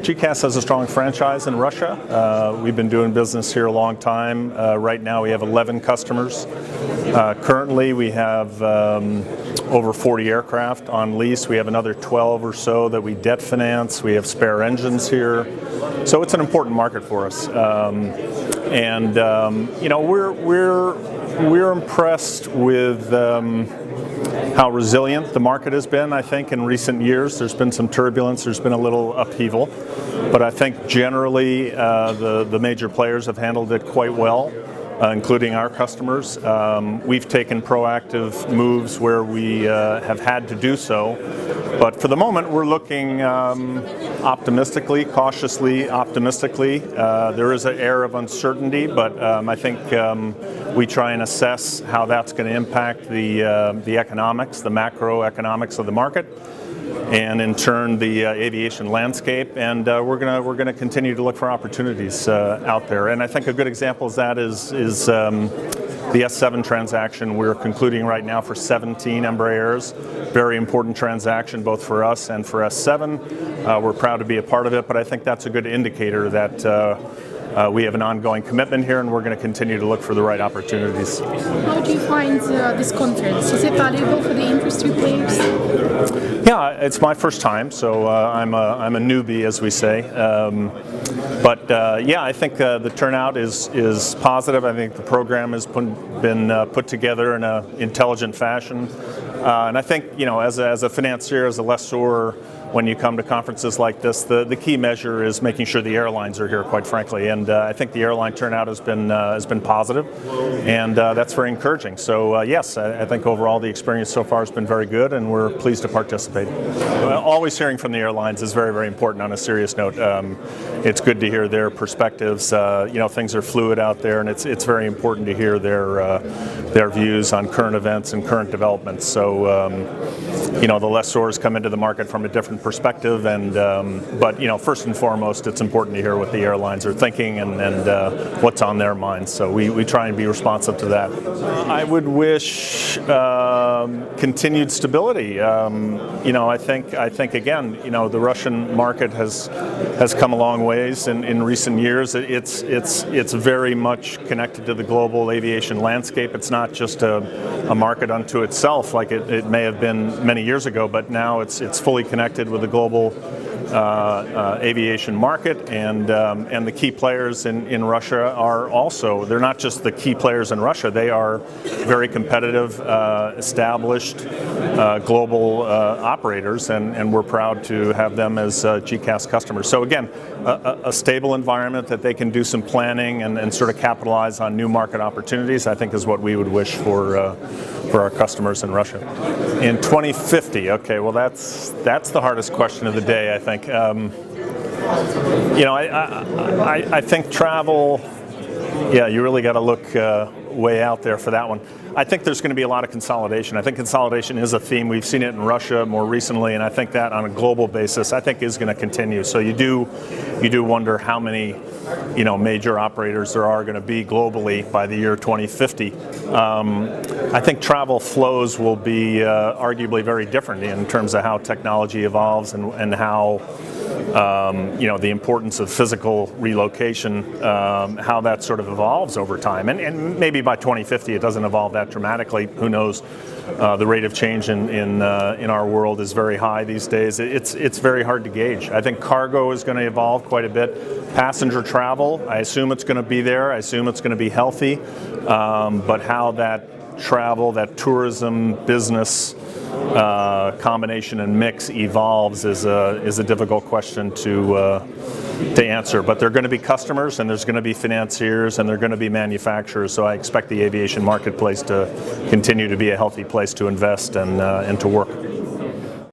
GECAS has a strong franchise in Russia. We've been doing business here a long time. Right now we have 11 customers. Currently we have over 40 aircraft on lease. We have another 12 or so that we debt finance. We have spare engines here. So it's an important market for us. You know, we're impressed with how resilient the market has been. I think in recent years there's been some turbulence, there's been a little upheaval, but I think generally the major players have handled it quite well, including our customers. We've taken proactive moves where we have had to do so, but for the moment we're looking optimistically, cautiously optimistically. There is an air of uncertainty, but I think we try and assess how that's going to impact the economics, the macroeconomics of the market, and in turn the aviation landscape. And we're gonna continue to look for opportunities out there. And I think a good example of that is the S7 transaction we're concluding right now for 17 Embraers. Very important transaction both for us and for S7. We're proud to be a part of it, but I think that's a good indicator that we have an ongoing commitment here, and we're going to continue to look for the right opportunities. How do you find this conference? Is it valuable for the industry players? Yeah, it's my first time, so I'm a newbie, as we say. Yeah, I think the turnout is positive. I think the program has been put together in an intelligent fashion, and I think, you know, as a financier, as a lessor, when you come to conferences like this, the key measure is making sure the airlines are here, quite frankly. And I think the airline turnout has been positive, and that's very encouraging. So yes, I think overall the experience so far has been very good, and we're pleased to participate. Always hearing from the airlines is very, very important. On a serious note, it's good to hear their perspectives. You know, things are fluid out there, and it's very important to hear their views on current events and current developments. So you know, the lessors come into the market from a different perspective, but you know, first and foremost, it's important to hear what the airlines are thinking and what's on their minds. So we try and be responsive to that. I would wish continued stability. You know, I think again, you know, the Russian market has come a long ways in recent years. It's very much connected to the global aviation landscape. It's not just a market unto itself like it may have been many years ago, but now it's fully connected with the global aviation market, and the key players in Russia are also, they're not just the key players in Russia, they are very competitive, established global operators, and we're proud to have them as GECAS customers. So again, a stable environment that they can do some planning and sort of capitalize on new market opportunities, I think is what we would wish for our customers in Russia. In 2050, okay, well that's the hardest question of the day, I think. You know, I think travel, yeah, you really got to look way out there for that one. I think there's going to be a lot of consolidation. I think consolidation is a theme. We've seen it in Russia more recently, and I think that on a global basis, I think is going to continue. So you do wonder how many, you know, major operators there are going to be globally by the year 2050. I think travel flows will be arguably very different in terms of how technology evolves and how you know, the importance of physical relocation, how that sort of evolves over time. And maybe by 2050 it doesn't evolve that dramatically. Who knows? The rate of change in our world is very high these days. It's very hard to gauge. I think cargo is going to evolve quite a bit. Passenger travel, I assume it's going to be there. I assume it's going to be healthy. But how that travel, that tourism business combination and mix evolves is a difficult question to answer. But there are going to be customers, and there's going to be financiers, and there are going to be manufacturers. So I expect the aviation marketplace to continue to be a healthy place to invest and to work.